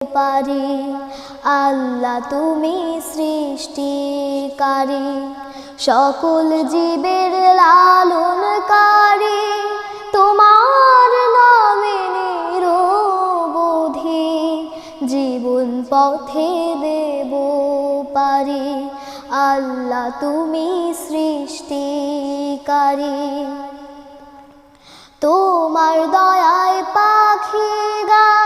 পারি। আল্লাহ তুমি সৃষ্টিকারী, সকল জীবের লালনকারী। তোমার নামে নিরবধি জীবন পথে দেব পারি। আল্লাহ তুমি সৃষ্টিকারী, তোমার দয়ায় পাখি গায়